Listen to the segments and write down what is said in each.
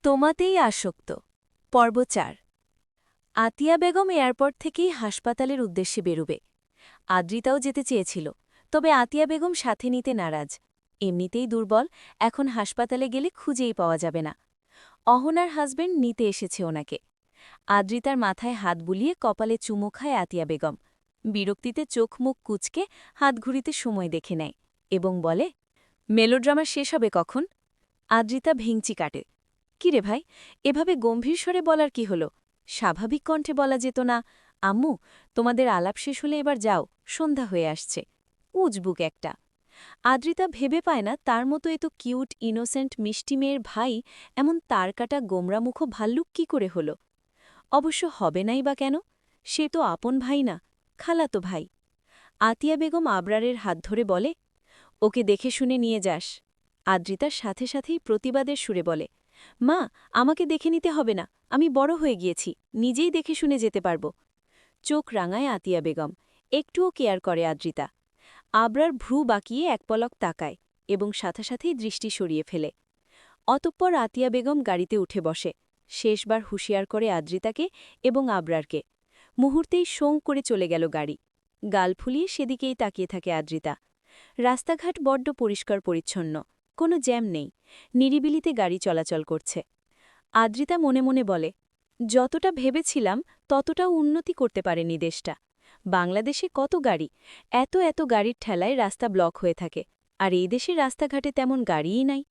তোমাতেই আসক্ত পর্ব ৪ আতিয়া বেগম এয়ারপোর্ট থেকেই হাসপাতালের উদ্দেশ্যে বেরুবে। আদ্রিতাও যেতে চেয়েছিল, তবে আতিয়া বেগম সাথে নিতে নারাজ। এমনিতেই দুর্বল, এখন হাসপাতালে গেলে খুঁজেই পাওয়া যাবে না। অহনার হাসবেন্ড নিতে এসেছে ওনাকে। আদ্রিতার মাথায় হাত বুলিয়ে কপালে চুমু খায় আতিয়া বেগম। বিরক্তিতে চোখ মুখ কুচকে হাত ঘুরিতে সময় দেখে নেয় এবং বলে, মেলোড্রামা শেষ হবে কখন? আদ্রিতা ভেঙচি কাটে। কিরে ভাই, এভাবে গম্ভীর স্বরে বলার কি হলো? স্বাভাবিক কণ্ঠে বলা যেত না, আম্মু তোমাদের আলাপ শেষ হলে এবার যাও, সন্ধ্যা হয়ে আসছে। উজবুক একটা। আদ্রিতা ভেবে পায় না তার মতো এত কিউট ইনোসেন্ট মিষ্টি মেয়ের ভাই এমন তারকাটা গোমরামুখ ভাল্লুক কি করে হল। অবশ্য হবে নাই বা কেন, সে তো আপন ভাই না, খালাতো ভাই। আতিয়া বেগম আবরারের হাত ধরে বলে, ওকে দেখে শুনে নিয়ে যাস। আদ্রিতার সাথে সাথেই প্রতিবাদের সুরে বলে, মা আমাকে দেখে নিতে হবে না, আমি বড় হয়ে গিয়েছি, নিজেই দেখে শুনে যেতে পারব। চোখ রাঙায় আতিয়া বেগম, একটুও কেয়ার করে আদ্রিতা। আবরার ভ্রু বাঁকিয়ে এক পলক তাকায় এবং সাথে সাথেই দৃষ্টি সরিয়ে ফেলে। অতঃপর আতিয়া বেগম গাড়িতে উঠে বসে, শেষবার হুঁশিয়ার করে আদ্রিতাকে এবং আবরারকে। মুহূর্তেই শোঁ করে চলে গেল গাড়ি। গাল ফুলিয়ে সেদিকেই তাকিয়ে থাকে আদ্রিতা। রাস্তাঘাট বড্ড পরিষ্কার পরিচ্ছন্ন, কোনো জ্যাম নেই, নিরিবিলিতে গাড়ি চলাচল করছে। আদ্রিতা মনে মনে বলে, যতটা ভেবেছিলাম ততটাও উন্নতি করতে পারেনি দেশটা। বাংলাদেশে কত গাড়ি, এত এত গাড়ির ঠেলায় রাস্তা ব্লক হয়ে থাকে, আর এই দেশের রাস্তাঘাটে তেমন গাড়িই নাই।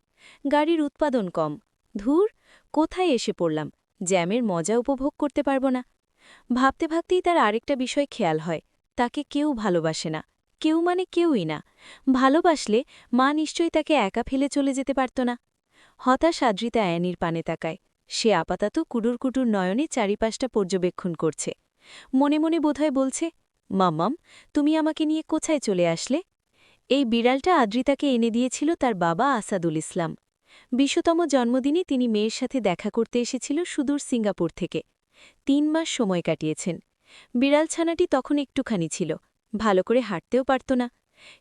গাড়ির উৎপাদন কম। ধুর, কোথায় এসে পড়লাম, জ্যামের মজা উপভোগ করতে পারব না। ভাবতে ভাবতেই তার আরেকটা বিষয় খেয়াল হয়, তাকে কেউ ভালোবাসে না। কেউ মানে কেউই না। ভালোবাসলে মা নিশ্চয়ই তাকে একা ফেলে চলে যেতে পারত না। হতাশ আদ্রিতা অ্যানির পানে তাকায়। সে আপাতত কুডুর কুটুর নয়নে চারিপাশটা পর্যবেক্ষণ করছে। মনে মনে বোধহয় বলছে, মাম্মাম তুমি আমাকে নিয়ে কোথায় চলে আসলে? এই বিড়ালটা আদ্রিতাকে এনে দিয়েছিল তার বাবা আসাদুল ইসলাম। ২০তম জন্মদিনে তিনি মেয়ের সাথে দেখা করতে এসেছিল সুদূর সিঙ্গাপুর থেকে। ৩ মাস সময় কাটিয়েছেন। বিড়াল ছানাটি তখন একটুখানি ছিল, ভালো করে হাঁটতেও পারত না।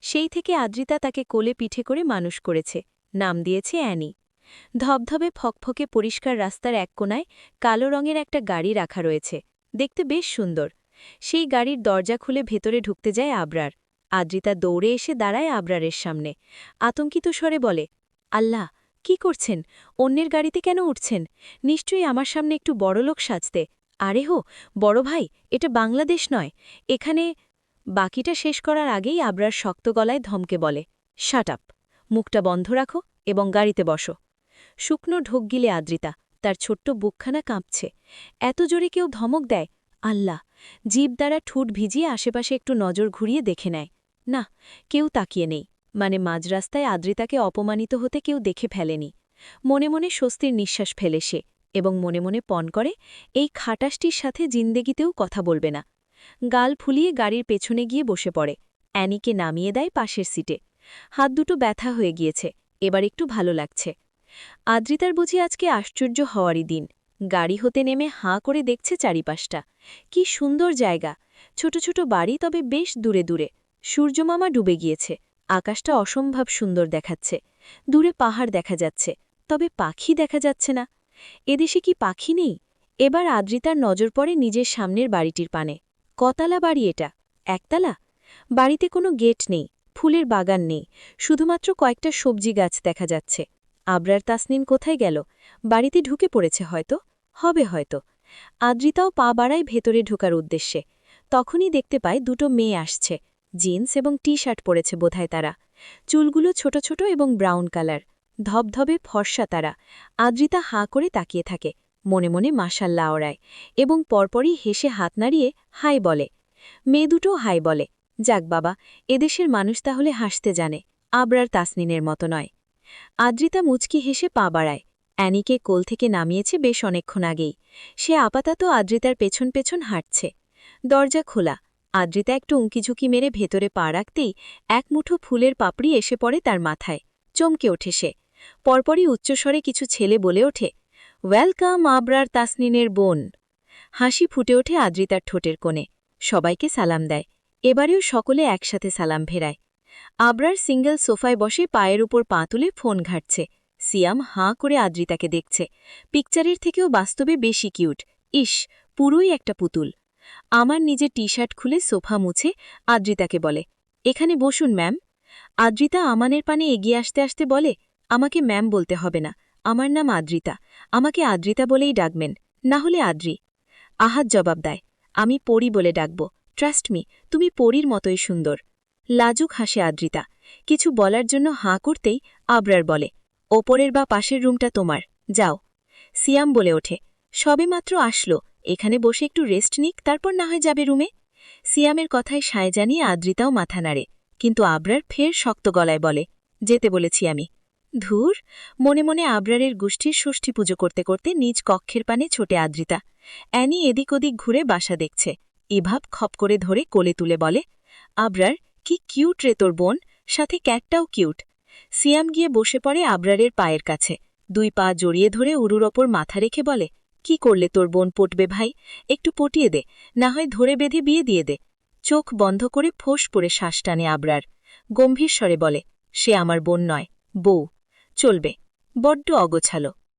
সেই থেকে আদ্রিতা তাকে কোলে পিঠে করে মানুষ করেছে, নাম দিয়েছে অ্যানি। ধবধবে ফকফকে পরিষ্কার রাস্তার এক কোনায় কালো রঙের একটা গাড়ি রাখা রয়েছে, দেখতে বেশ সুন্দর। সেই গাড়ির দরজা খুলে ভেতরে ঢুকতে যায় আবরার। আদ্রিতা দৌড়ে এসে দাঁড়ায় আবরারের সামনে। আতঙ্কিত স্বরে বলে, আল্লাহ, কি করছেন? অন্যের গাড়িতে কেন উঠছেন? নিশ্চয়ই আমার সামনে একটু বড়লোক সাজতে। আরে হো, বড় ভাই, এটা বাংলাদেশ নয়, এখানে। বাকিটা শেষ করার আগেই আবরার শক্ত গলায় ধমকে বলে, শাট আপ, মুখটা বন্ধ রাখো এবং গাড়িতে বসো। শুকনো ঢোক গিলে আদ্রিতা, তার ছোট্ট বুকখানা কাঁপছে। এত জোরে কেউ ধমক দেয়, আল্লাহ! জিভ দ্বারা ঠুট ভিজিয়ে আশেপাশে একটু নজর ঘুরিয়ে দেখে নেয়। না, কেউ তাকিয়ে নেই, মানে মাঝ রাস্তায় আদ্রিতাকে অপমানিত হতে কেউ দেখে ফেলেনি। মনে মনে স্বস্তির নিঃশ্বাস ফেলে সে, এবং মনে মনে পণ করে, এই খাটাসটির সাথে জিন্দেগিতেও কথা বলবে না। গাল ফুলিয়ে গাড়ির পেছনে গিয়ে বসে পড়ে। অ্যানিকে নামিয়ে দেয় পাশের সিটে। হাত দুটো ব্যথা হয়ে গিয়েছে, এবার একটু ভালো লাগছে। আদ্রিতার বুঝি আজকে আশ্চর্য হওয়ারই দিন। গাড়ি হতে নেমে হাঁ করে দেখছে চারিপাশটা। কি সুন্দর জায়গা, ছোট ছোট বাড়ি, তবে বেশ দূরে দূরে। সূর্যমামা ডুবে গিয়েছে, আকাশটা অসম্ভব সুন্দর দেখাচ্ছে। দূরে পাহাড় দেখা যাচ্ছে, তবে পাখি দেখা যাচ্ছে না। এদেশে কি পাখি নেই? এবার আদ্রিতার নজর পড়ে নিজের সামনের বাড়িটির পানে। কতলা বাড়ি এটা? একতলা? বাড়িতে কোনো গেট নেই, ফুলের বাগান নেই, শুধুমাত্র কয়েকটা সবজি গাছ দেখা যাচ্ছে। আবরার তাসনিন কোথায় গেল? বাড়িতে ঢুকে পড়েছে হয়তো, হবে হয়তো। আদ্রিতাও পা বাড়ায় ভেতরে ঢোকার উদ্দেশ্যে। তখনই দেখতে পায় দুটো মেয়ে আসছে। জিন্স এবং টি শার্ট পরেছে বোধহয় তারা। চুলগুলো ছোট ছোট এবং ব্রাউন কালার, ধবধবে ফর্সা তারা। আদ্রিতা হাঁ করে তাকিয়ে থাকে, মনে মনে মাশাল্লাহ ওড়ায়, এবং পরপরই হেসে হাত নাড়িয়ে হাই বলে। মেয়ে দুটো হাই বলে। যাক বাবা, এদেশের মানুষ তাহলে হাসতে জানে, আবরার তাসনিনের মতো নয়। আদ্রিতা মুচকি হেসে পা বাড়ায়। অ্যানিকে কোল থেকে নামিয়েছে বেশ অনেকক্ষণ আগেই। সে আপাতত আদ্রিতার পেছন পেছন হাঁটছে। দরজা খোলা। আদ্রিতা একটু উঁকিঝুঁকি মেরে ভেতরে পা রাখতেই এক মুঠো ফুলের পাপড়ি এসে পড়ে তার মাথায়। চমকে ওঠে সে। পরপরই উচ্চস্বরে কিছু ছেলে বলে ওঠে, ওয়েলকাম আবরার তাসনিনের বোন। হাসি ফুটে ওঠে আদ্রিতার ঠোঁটের কোণে। সবাইকে সালাম দেয়। এবারেও সকলে একসাথে সালাম ভেরায়। আবরার সিঙ্গেল সোফায় বসে পায়ের উপর পা তুলে ফোন ঘাঁটছে। সিয়াম হাঁ করে আদ্রিতাকে দেখছে। পিকচারের থেকেও বাস্তবে বেশি কিউট। ইস, পুরোই একটা পুতুল। আমার নিজের টি শার্ট খুলে সোফা মুছে আদ্রিতাকে বলে, এখানে বসুন ম্যাম। আদ্রিতা আমানের পানে এগিয়ে আসতে আসতে বলে, আমাকে ম্যাম বলতে হবে না, আমার নাম আদ্রিতা, আমাকে আদ্রিতা বলেই ডাকবেন, না হলে আদ্রি। আহাত জবাব দেয়, আমি পরি বলে ডাকব, ট্রাস্ট মি, তুমি পরীর মতোই সুন্দর। লাজুক হাসে আদ্রিতা। কিছু বলার জন্য হাঁ করতেই আবরার বলে, ওপরের বা পাশের রুমটা তোমার, যাও। সিয়াম বলে ওঠে, সবেমাত্র আসলো, এখানে বসে একটু রেস্ট নিক, তারপর না হয় যাবে রুমে। সিয়ামের কথায় সায় জানিয়ে আদ্রিতাও মাথা নাড়ে, কিন্তু আবরার ফের শক্ত গলায় বলে, যেতে বলেছি আমি। ধুর, মনে মনে আবরারের গোষ্ঠীর ষষ্ঠী পুজো করতে করতে নিজ কক্ষের পানে ছোটে আদ্রিতা। অ্যানি এদিক ওদিক ঘুরে বাসা দেখছে। ইভাব খপ করে ধরে কোলে তুলে বলে, আবরার, কি কিউট রে তোর বোন, সাথে ক্যাটটাও কিউট। সিয়াম গিয়ে বসে পড়ে আবরারের পায়ের কাছে, 2 পা জড়িয়ে ধরে উরুর ওপর মাথা রেখে বলে, কি করলে তোর বোন পটবে ভাই, একটু পটিয়ে দে, না হয় ধরে বেঁধে বিয়ে দিয়ে দে। চোখ বন্ধ করে ফোঁস পড়ে শ্বাস টানে আবরার। গম্ভীর স্বরে বলে, সে আমার বোন নয়, বউ। চলবে। বড্ড অগোছালো।